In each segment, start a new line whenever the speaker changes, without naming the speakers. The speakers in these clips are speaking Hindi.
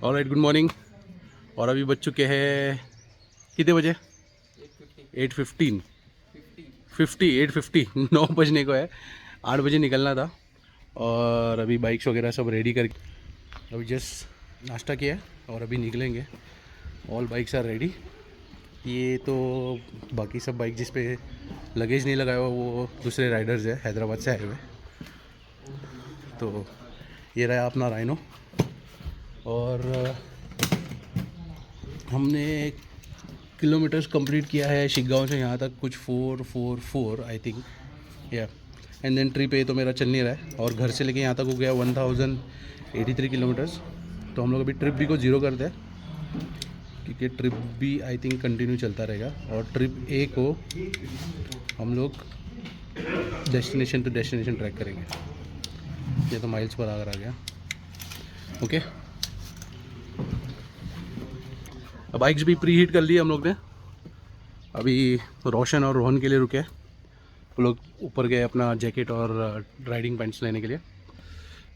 Alright, good morning. और अभी बज चुके हैं कितने बजे? 8:15 8:50 9 बजने को है। 8 बजे निकलना था और अभी बाइक्स वगैरह सब रेडी करके अभी जस्ट नाश्ता किया है और अभी निकलेंगे। All bikes are ready. ये तो बाकी सब बाइक जिस पे लगेज नहीं लगाया हुआ वो दूसरे राइडर्स है, हैदराबाद से आए हुए। तो ये रहा अपना राइनो और हमने किलोमीटर्स कंप्लीट किया है शिगांव से यहाँ तक कुछ 444 आई थिंक या। एंड देन ट्रिप ये तो मेरा चल नहीं रहा है और घर से लेके यहाँ तक हो गया 1083 किलोमीटर्स। तो हम लोग अभी ट्रिप भी को ज़ीरो करते हैं क्योंकि ट्रिप भी आई थिंक कंटिन्यू चलता रहेगा। और ट्रिप ए को हम लोग डेस्टिनेशन टू डेस्टिनेशन ट्रैक करेंगे। ये तो माइल्स पर आकर आ गया। ओके, बाइक्स भी प्री हीट कर ली हम लोग ने। अभी रोशन और रोहन के लिए रुके, वो लोग ऊपर गए अपना जैकेट और राइडिंग पैंट्स लेने के लिए।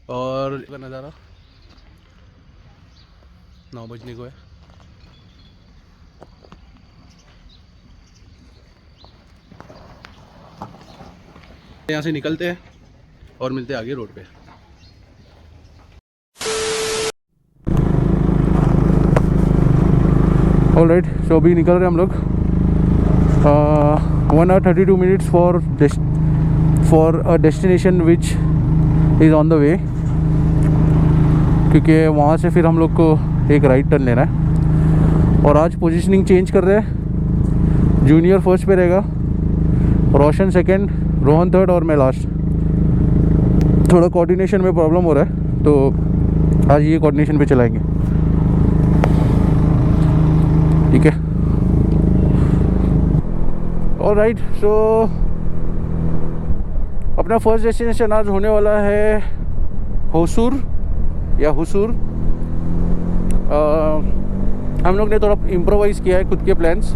और का नज़ारा 9 बजने को है। यहाँ से निकलते हैं और मिलते हैं आगे रोड पे। ऑलराइट, सो अभी निकल रहे हैं हम लोग 1 hour 32 minutes for a destination which is on the way, क्योंकि वहाँ से फिर हम लोग को एक राइट टर्न लेना है। और आज पोजीशनिंग चेंज कर रहे हैं। जूनियर फर्स्ट पे रहेगा, रोशन सेकंड, रोहन थर्ड और मैं लास्ट। थोड़ा कोऑर्डिनेशन में प्रॉब्लम हो रहा है तो आज ये कोऑर्डिनेशन पे चलाएंगे, ठीक है। ऑलराइट, सो अपना फर्स्ट डेस्टिनेशन आज होने वाला है होसूर या हुसूर। हम लोग ने थोड़ा इम्प्रोवाइज़ किया है खुद के प्लान्स,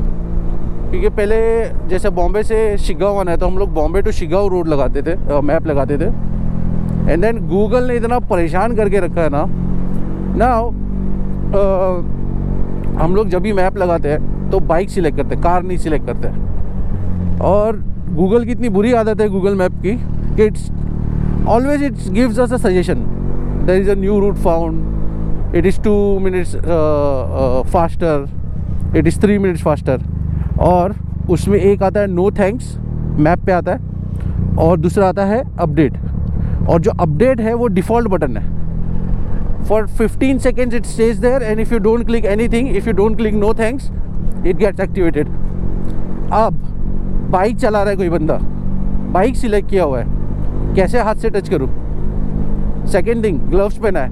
क्योंकि पहले जैसे बॉम्बे से शिगांव आना है तो हम लोग बॉम्बे टू शिगांव रोड लगाते थे, मैप लगाते थे। एंड देन गूगल ने इतना परेशान करके रखा है ना हम लोग जब भी मैप लगाते हैं तो बाइक सिलेक्ट करते हैं, कार नहीं सिलेक्ट करते हैं। और गूगल की इतनी बुरी आदत है गूगल मैप की कि it's gives us a suggestion, there is a new route found, it is 2 minutes faster, it is 3 minutes faster. और उसमें एक आता है नो थैंक्स, मैप पे आता है, और दूसरा आता है अपडेट। और जो अपडेट है वो डिफ़ॉल्ट बटन है। For 15 seconds it stays there, and if you don't click anything, if you don't click no thanks, it gets activated. अब बाइक चला रहा है कोई बंदा, बाइक सिलेक्ट किया हुआ है, कैसे हाथ से टच करूँ? सेकेंड थिंग, ग्लव्स पहना है।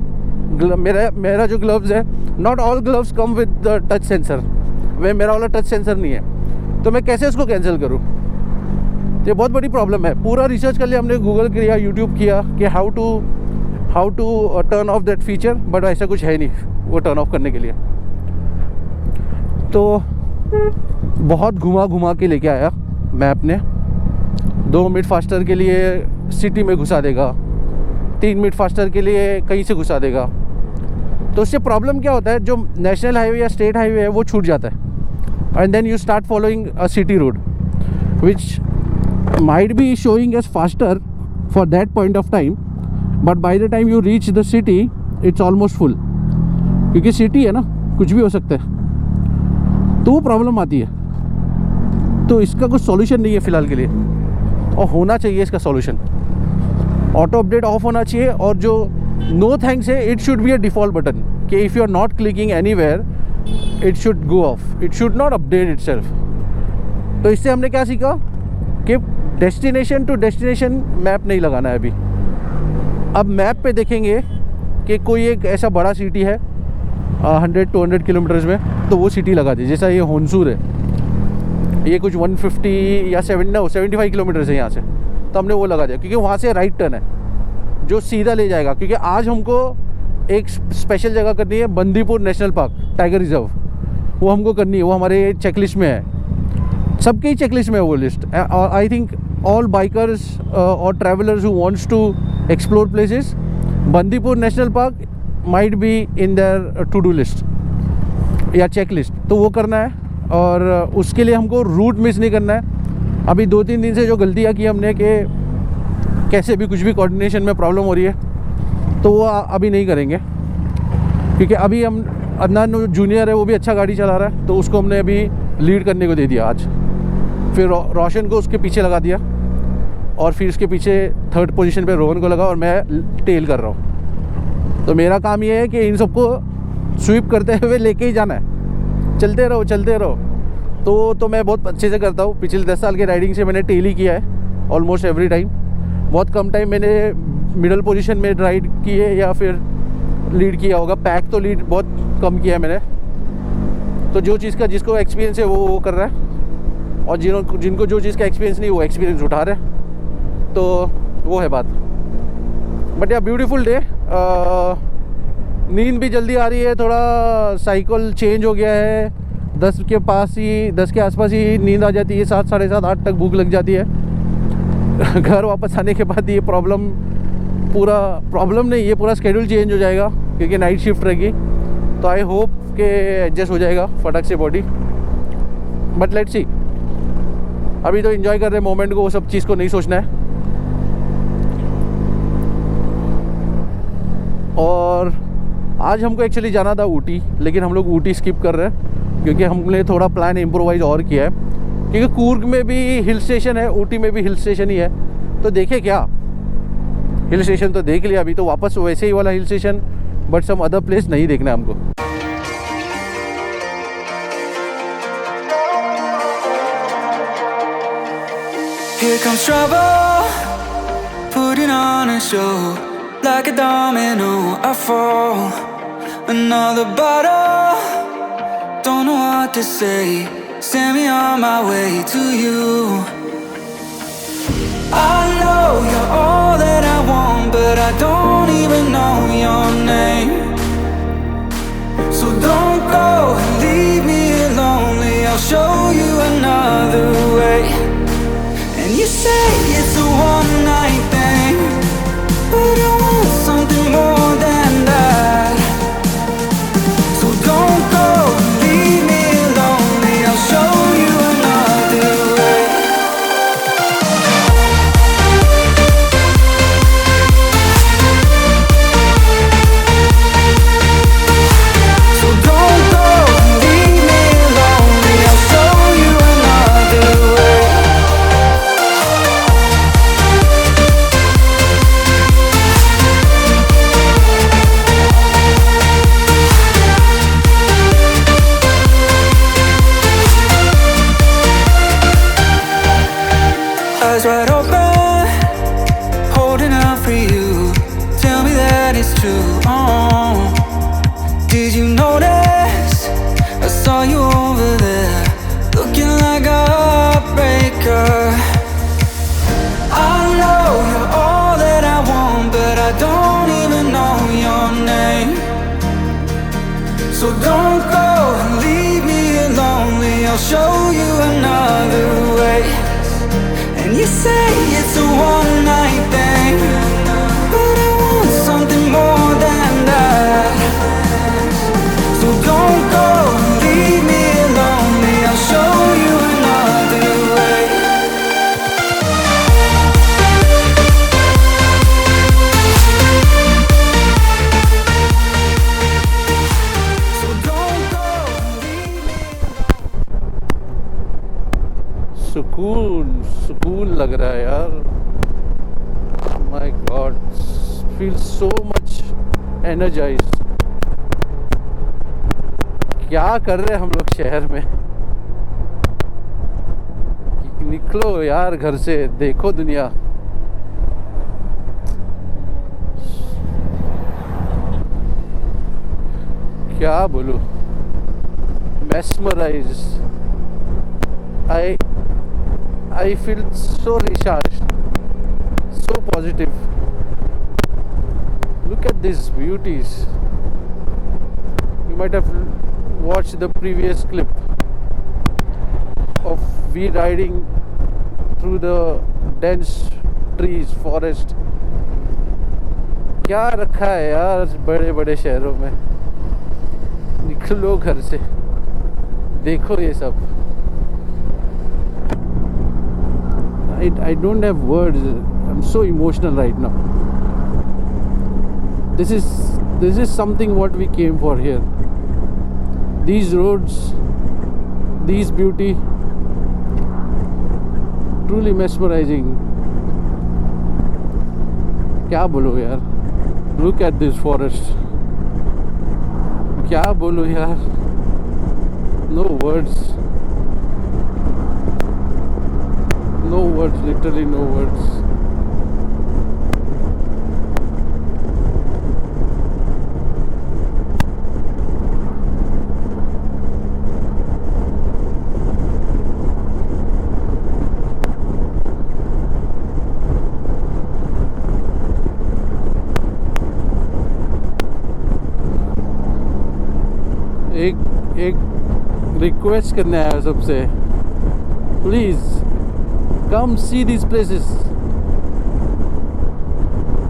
मेरा जो ग्लव्स है, not all gloves come with touch sensor, मेरा वाला टच सेंसर नहीं है, तो मैं कैसे उसको कैंसिल करूँ? ये बहुत बड़ी प्रॉब्लम है। पूरा रिसर्च कर लिया हमने, गूगल किया, यूट्यूब किया कि how to turn off that feature, but ऐसा कुछ है नहीं वो टर्न ऑफ करने के लिए। तो बहुत घुमा के लेके आया मैप ने। 2 मिनट फास्टर के लिए सिटी में घुसा देगा, 3 मिनट फास्टर के लिए कहीं से घुसा देगा। तो उससे प्रॉब्लम क्या होता है, जो नेशनल हाईवे या स्टेट हाईवे है वो छूट जाता है। And then you start following a city road which might be showing as faster for that point of time, but by the time you reach the city it's almost full, क्योंकि सिटी है ना, कुछ भी हो सकता है। तो वो प्रॉब्लम आती है। तो इसका कुछ सॉल्यूशन नहीं है फ़िलहाल के लिए, और होना चाहिए इसका सॉल्यूशन। ऑटो अपडेट ऑफ होना चाहिए, और जो नो थैंक्स है it should be a default button, कि if you are not clicking anywhere it should go off, it should not update itself. तो इससे हमने क्या सीखा कि डेस्टिनेशन टू डेस्टिनेशन मैप नहीं लगाना है अभी। अब मैप पे देखेंगे कि कोई एक ऐसा बड़ा सिटी है 100-200 किलोमीटर्स में, तो वो सिटी लगा दी। जैसा ये होसूर है, ये कुछ 150 या 75 किलोमीटर्स है यहाँ से, तो हमने वो लगा दिया, क्योंकि वहाँ से राइट टर्न है जो सीधा ले जाएगा। क्योंकि आज हमको एक स्पेशल जगह करनी है, Bandipur national park tiger reserve, वो हमको करनी है, वो हमारे चेकलिस्ट में है, सबके ही चेकलिस्ट में है वो list. I think all bikers और travellers who wants to explore places, Bandipur national park might be in their to do list या चेक लिस्ट, तो वो करना है। और उसके लिए हमको रूट मिस नहीं करना है। अभी 2-3 दिन से जो गलतियाँ की हमने कि कैसे भी कुछ भी कोऑर्डिनेशन में प्रॉब्लम हो रही है, तो वो अभी नहीं करेंगे। क्योंकि अभी हम अदनान जूनियर है, वो भी अच्छा गाड़ी चला रहा है, तो उसको हमने अभी लीड करने को दे दिया आज। फिर रोशन को उसके पीछे लगा दिया और फिर उसके पीछे 3rd पोजीशन पे रोहन को लगा और मैं टेल कर रहा हूँ। तो मेरा काम ये है कि इन सबको स्वीप करते हुए लेके ही जाना है, चलते रहो। तो मैं बहुत अच्छे से करता हूँ। पिछले 10 साल के राइडिंग से मैंने टेल ही किया है ऑलमोस्ट एवरी टाइम। बहुत कम टाइम मैंने मिडल पोजीशन में राइड की है या फिर लीड किया होगा। पैक तो लीड बहुत कम किया है मैंने। तो जो चीज़ का जिसको एक्सपीरियंस है वो कर रहा है, और जिनको जो चीज़ का एक्सपीरियंस नहीं वो एक्सपीरियंस उठा रहे हैं। तो वो है बात। बट या ब्यूटीफुल डे। नींद भी जल्दी आ रही है, थोड़ा साइकिल चेंज हो गया है। 10 के आसपास ही नींद आ जाती है, 7, साढ़े 7, 8 तक भूख लग जाती है। घर वापस आने के बाद ये प्रॉब्लम नहीं, ये पूरा स्केड्यूल चेंज हो जाएगा क्योंकि नाइट शिफ्ट रहेगी। तो आई होप कि एडजस्ट हो जाएगा फटक से बॉडी। बट लेट्स सी, अभी तो एंजॉय कर रहे हैं मोमेंट को, वो सब चीज़ को नहीं सोचना है। और आज हमको एक्चुअली जाना था ऊटी, लेकिन हम लोग ऊटी स्किप कर रहे हैं क्योंकि हमने थोड़ा प्लान इम्प्रोवाइज और किया है। क्योंकि कूर्ग में भी हिल स्टेशन है, ऊटी में भी हिल स्टेशन ही है, तो देखे क्या, हिल स्टेशन तो देख लिया, अभी तो वापस वैसे ही वाला hill station but some other place नहीं देखना है हमको।
Here comes trouble, putting on a show, like a domino, I fall. Another bottle, don't know what to say, send me on my way to you. I know you're all that I want, but I don't even know your name. So don't go and leave me lonely, I'll show you another way. And you say it's a one-night thing, but I want something more than that. So don't go and leave me lonely, I'll show you another way. So don't go and leave me lonely, I'll show you another way. Eyes wide open, holding out for you. Tell me that it's true. Oh, did you notice? I saw you over there, looking like a heartbreaker. I know you're all that I want, but I don't even know your name. So don't go and leave me lonely, I'll show you another way. And you say it's a one-night thing, but I want something more than that. So don't go and leave me lonely, I'll show you another way. So don't go and leave me.
सुकून लग रहा है यार। My God, feel so much energised. क्या कर रहे हैं हम लोग शहर में। निकलो यार घर से, देखो दुनिया। क्या बोलूं, mesmerized. I feel so recharged, so positive. Look at these beauties. You might have watched the previous clip of we riding through the dense trees, forest. क्या रखा है यार बड़े बड़े शहरों में। निकलो घर से, देखो ये सब। I don't have words. I'm so emotional right now. This is something what we came for here. These roads, these beauty, truly mesmerizing. क्या बोलो यार, look at this forest. क्या बोलो यार, no words, no words, literally no words. एक रिक्वेस्ट करने आया सबसे, please come see this places,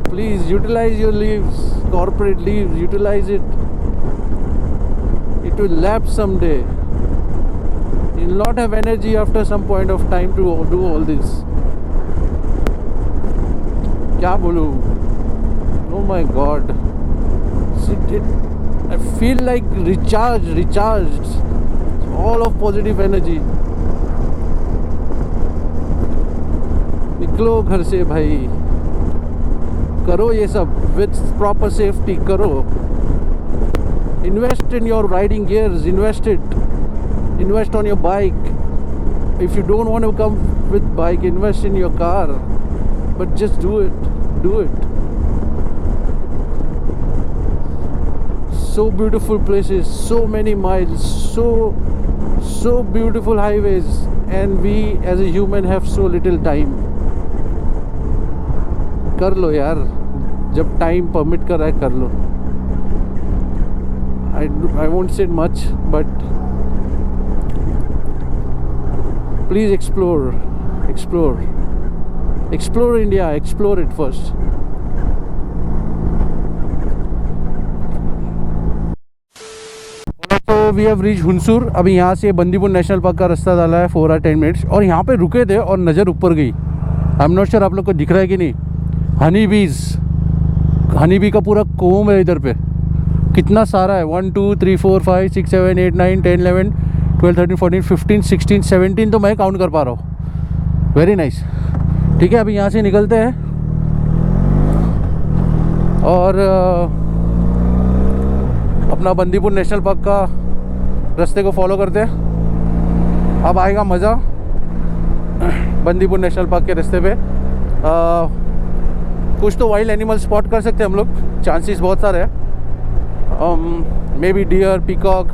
please utilize your leaves, corporate leaves, utilize it, it will lapse someday. You will not have energy after some point of time to do all this. क्या बोलूं? Oh my God! I feel like recharged, all of positive energy. निकलो घर से भाई, करो ये सब with proper safety, करो. Invest in your riding gears, invest on your bike. If you don't want to come with bike, invest in your car, but just do it. So beautiful places, so many miles, so beautiful highways, and we as a human have so little time. कर लो यार, जब टाइम परमिट कर रहा है कर लो. I won't say much, but please explore India, explore it first. तो वी हैव रीच हुनसूर. अभी यहाँ से बंदीपुर नेशनल पार्क का रास्ता डाला है 4 or 10 minutes, और यहाँ पे रुके थे और नज़र ऊपर गई. आई एम नॉट श्योर आप लोग को दिख रहा है कि नहीं. हनी बी का पूरा कोम है इधर पे, कितना सारा है. 1 2 3 4 5 6 7 8 9 10 11 12 13 14 15 16 17 तो मैं काउंट कर पा रहा हूँ. Very nice. ठीक है, अभी यहाँ से निकलते हैं और अपना बंदीपुर नेशनल पार्क का रास्ते को फॉलो करते हैं. अब आएगा मज़ा बंदीपुर नेशनल पार्क के रास्ते पे. कुछ तो वाइल्ड एनिमल स्पॉट कर सकते हैं हम लोग, चांसेस बहुत सारे हैं. मे बी डियर, पीकॉक,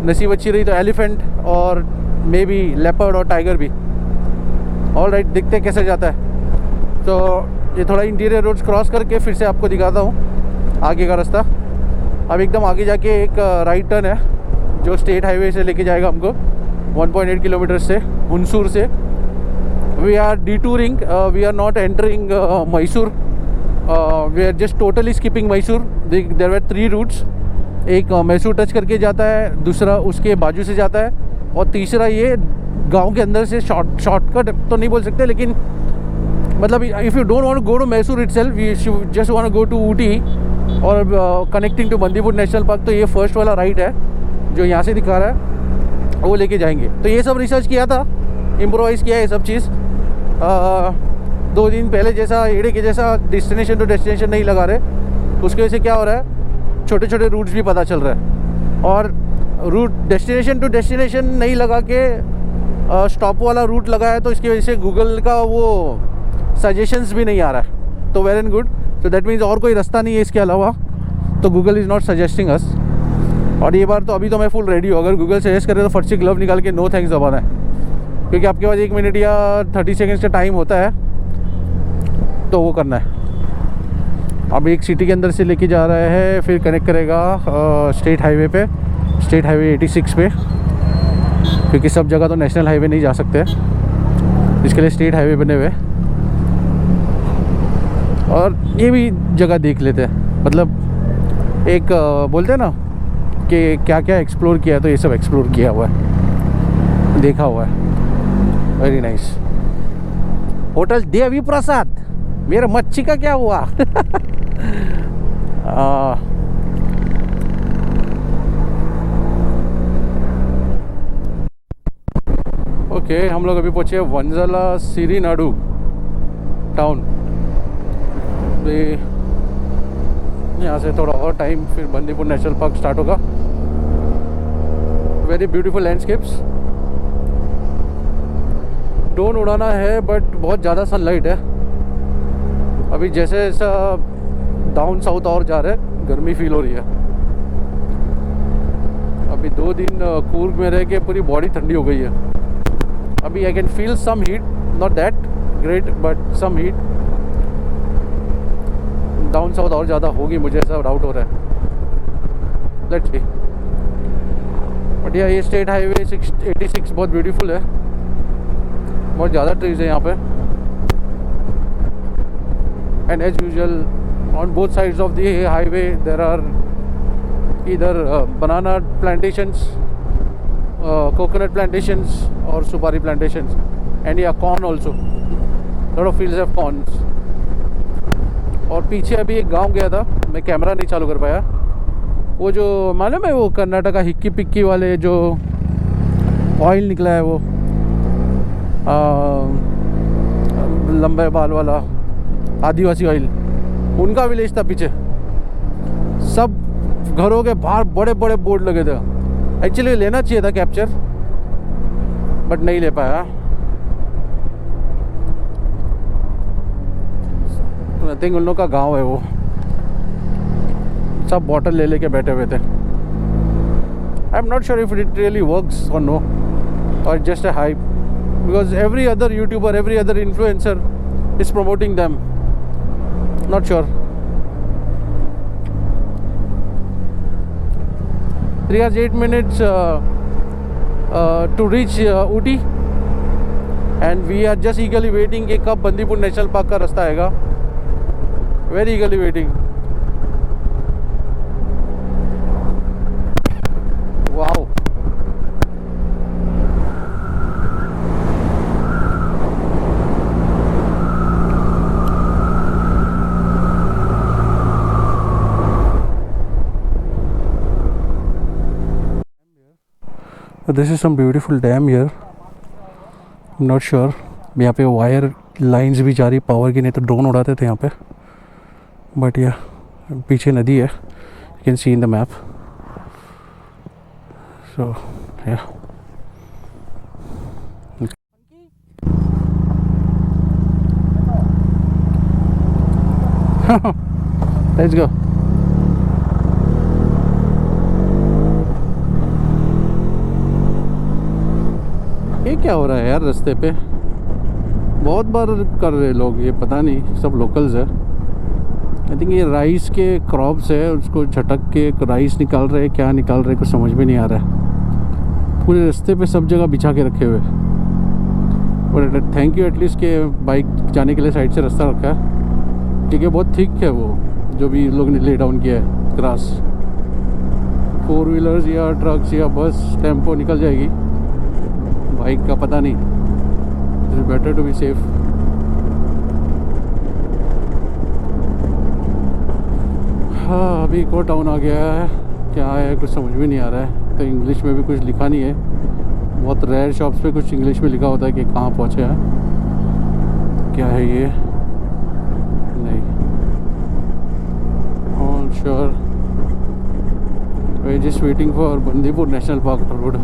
नसीब अच्छी रही तो एलिफेंट, और मे बी लेपर्ड और टाइगर भी. ऑल राइट, देखते हैं कैसे जाता है. तो ये थोड़ा इंटीरियर रोड्स क्रॉस करके फिर से आपको दिखाता हूँ आगे का रास्ता. अब एकदम आगे जाके एक राइट टर्न है जो स्टेट हाईवे से लेके जाएगा हमको 1.8 किलोमीटर से, हुनसूर से. We are detouring, we are not entering Mysore, we are just totally skipping Mysore. There were 3 routes. एक मैसूर टच करके जाता है, दूसरा उसके बाजू से जाता है, और तीसरा ये गांव के अंदर से शॉर्टकट तो नहीं बोल सकते, लेकिन मतलब if you don't want to go to Mysore itself, you just want to go to Ooty और connecting to Bandipur national park, तो ये फर्स्ट वाला राइड है जो यहाँ से दिखा रहा है, वो लेके जाएंगे. तो ये सब रिसर्च किया था, इम्प्रोवाइज़ किया ये सब चीज़. 2 दिन पहले जैसा एड़े के जैसा डेस्टिनेशन टू डेस्टिनेशन नहीं लगा रहे. उसकी वजह से क्या हो रहा है, छोटे छोटे रूट्स भी पता चल रहा है, और रूट डेस्टिनेशन टू डेस्टिनेशन नहीं लगा के स्टॉप वाला रूट लगाया, तो इसकी वजह से गूगल का वो सजेशंस भी नहीं आ रहा है. तो वेल एंड गुड. तो दैट मीन्स और कोई रास्ता नहीं है इसके अलावा, तो गूगल इज़ नॉट सजेस्टिंग अस. और ये बार तो अभी तो मैं फुल रेडी हूँ. अगर गूगल सजेस्ट करे तो फट से ग्लव निकाल के नो थैंक्स दबाना है, क्योंकि आपके पास 1 मिनट या 30 सेकेंड्स का टाइम होता है, तो वो करना है. अब एक सिटी के अंदर से लेके जा रहा है, फिर कनेक्ट करेगा स्टेट हाईवे पे, स्टेट हाईवे 86 पे, क्योंकि सब जगह तो नेशनल हाईवे नहीं जा सकते, इसके लिए स्टेट हाईवे बने हुए. और ये भी जगह देख लेते हैं, मतलब एक बोलते हैं ना कि क्या क्या एक्सप्लोर किया है, तो ये सब एक्सप्लोर किया हुआ है, देखा हुआ है। Very nice. Hotel Devi Prasad. मेरा मच्छी का क्या हुआ? ओके, हम लोग अभी पहुँचे वंजाला सिरीनाडु टाउन। यहाँ से थोड़ा और टाइम, फिर बंदीपुर नेशनल पार्क स्टार्ट होगा। Very beautiful landscapes. ड्रोन उड़ाना है बट बहुत ज़्यादा सनलाइट है। अभी जैसे जैसा डाउन साउथ और जा रहे हैं, गर्मी फील हो रही है। अभी 2 दिन कूर्ग में रह के पूरी बॉडी ठंडी हो गई है। अभी I can feel some heat, not that great but some heat. Down south और ज़्यादा होगी, मुझे ऐसा डाउट हो रहा है। Let's see. बट ये स्टेट हाईवे 86 बहुत ब्यूटीफुल है। बहुत ज़्यादा ट्रीज है यहाँ पे। And as usual on both sides of the highway there are इधर बनाना प्लांटेशंस, कोकोनट प्लांटेशंस और सुपारी plantations, and yeah corn also. Lot of fields of corns. और पीछे अभी एक गांव गया था, मैं कैमरा नहीं चालू कर पाया। वो जो मालूम है, वो कर्नाटका हिक्की पिक्की वाले जो ऑयल निकला है, वो लंबे बाल वाला आदिवासी ऑयल, उनका विलेज था पीछे। सब घरों के बाहर बड़े बड़े बोर्ड लगे थे। एक्चुअली लेना चाहिए था कैप्चर, बट नहीं ले पाया। आई थिंक उन लोग का गांव है वो। सब बॉटल ले लेके बैठे हुए थे। I am not sure if it really works और नो, और just a hype, because every other YouTuber, every other influencer is promoting them. Not sure. 3 hours 8 minutes to reach Ooty, and we are just eagerly waiting कि कब बंदीपुर नेशनल पार्क का रास्ता आएगा। Very eagerly waiting. Wow. This is some beautiful dam here. I'm not sure. यहाँ पे वायर लाइंस भी जा रही पावर की, नहीं तो ड्रोन उड़ाते थे यहाँ पे। बट या पीछे नदी है, you can see in the map. So yeah let's गो। ये क्या हो रहा है यार रास्ते पे? बहुत बार कर रहे लोग ये, पता नहीं, सब लोकल्स है। आई थिंक ये राइस के क्रॉप्स है, उसको झटक के राइस निकाल रहे हैं, क्या निकाल रहे हैं कुछ समझ में नहीं आ रहा है। पूरे रास्ते पे सब जगह बिछा के रखे हुए। और थैंक यू एटलीस्ट के बाइक जाने के लिए साइड से रास्ता रखा है। ठीक है, बहुत थिक है वो जो भी लोग ने ले डाउन किया है ग्रास। 4 व्हीलर्स या ट्रक्स या बस टेम्पो निकल जाएगी, बाइक का पता नहीं। It is better to be safe. हाँ, अभी एक और टाउन आ गया है, क्या है कुछ समझ में नहीं आ रहा है। तो इंग्लिश में भी कुछ लिखा नहीं है। बहुत रेयर शॉप्स पे कुछ इंग्लिश में लिखा होता है कि कहाँ पहुँचे हैं। क्या है ये? नहीं, on sure. We just waiting for Bandipur national park road.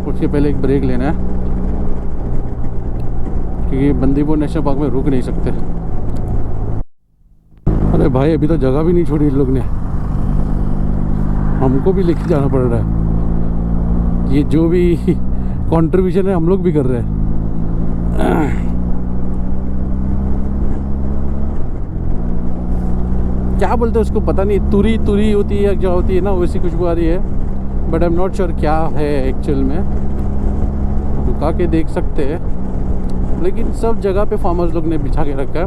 उसके पहले एक ब्रेक लेना है, क्योंकि बंदीपुर नेशनल पार्क में रुक नहीं सकते। अरे भाई, अभी तो जगह भी नहीं छोड़ी इन लोग ने, हमको भी लेके जाना पड़ रहा है। ये जो भी कंट्रीब्यूशन है हम लोग भी कर रहे हैं। क्या बोलते हैं उसको पता नहीं, तुरी तुरी होती है क्या होती है ना, वैसी खुशबू आ रही है। But I am not sure क्या है एक्चुअल में। रुका के देख सकते हैं, लेकिन सब जगह पे फार्मर्स लोग ने बिछा के रखा है।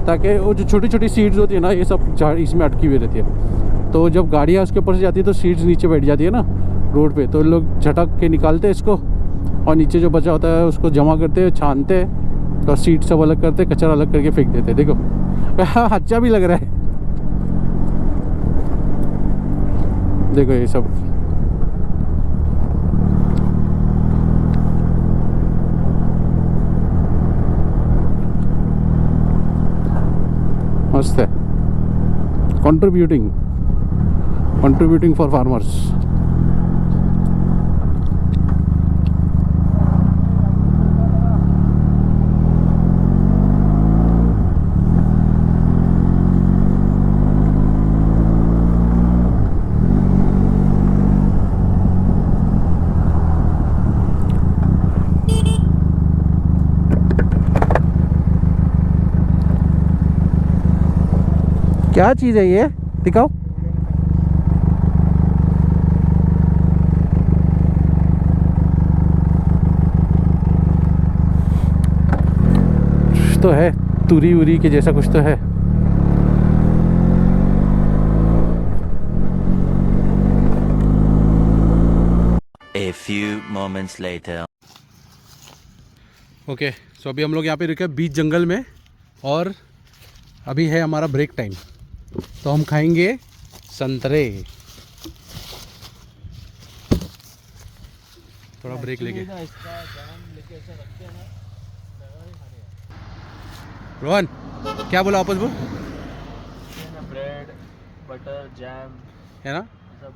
ताकि वो जो छोटी छोटी सीट्स होती है ना, ये सब झाड़ इसमें अटकी हुई रहती है। तो जब गाड़ियाँ उसके ऊपर से जाती है तो सीट्स नीचे बैठ जाती है ना रोड पे, तो लोग झटक के निकालते हैं इसको, और नीचे जो बचा होता है उसको जमा करते हैं, छानते हैं, और सीट सब अलग करते, कचरा अलग करके फेंक देते। देखो अच्छा भी लग रहा है। देखो ये सब मस्त है। Contributing for farmers. क्या चीज़ है ये, दिखाओ। कुछ तो है, तुरी उरी के जैसा कुछ तो है।
A few moments later.
Okay, so अभी हम लोग यहाँ पे रुके बीच जंगल में, और अभी है हमारा ब्रेक टाइम, तो हम खाएंगे संतरे। थोड़ा ब्रेक लेके। रोहन क्या बोला वापस बोल।
ब्रेड बटर जैम
है ना,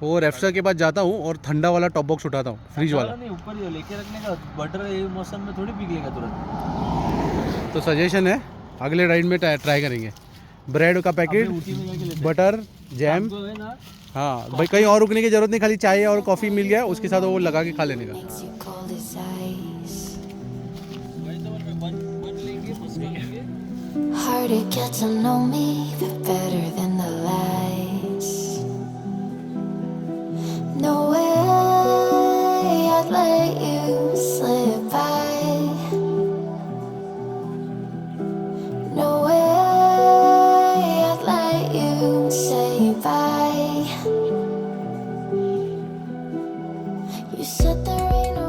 वो रेफ्सा के पास जाता हूँ और ठंडा वाला टॉप बॉक्स उठाता हूँ, फ्रीज वाला।
नहीं, ऊपर ही लेके रखने का। बटर ये मौसम में थोड़ी पिघलेगा तुरंत।
तो सजेशन है, अगले राइड में ट्राई करेंगे। ब्रेड का पैकेट,
ऊटी में जाके लेते
बटर, जैम।
तो है ना।
हाँ भाई, कहीं और रुकने की जरूरत नहीं, खाली चाय और कॉफ़ी मिल गया उसके साथ वो लगा के खा लेने का।
Makes you cold as ice. Hard to get to know me, but better than the lies. No way I'd let you slip by. No way I'd let you say bye. You said there ain't no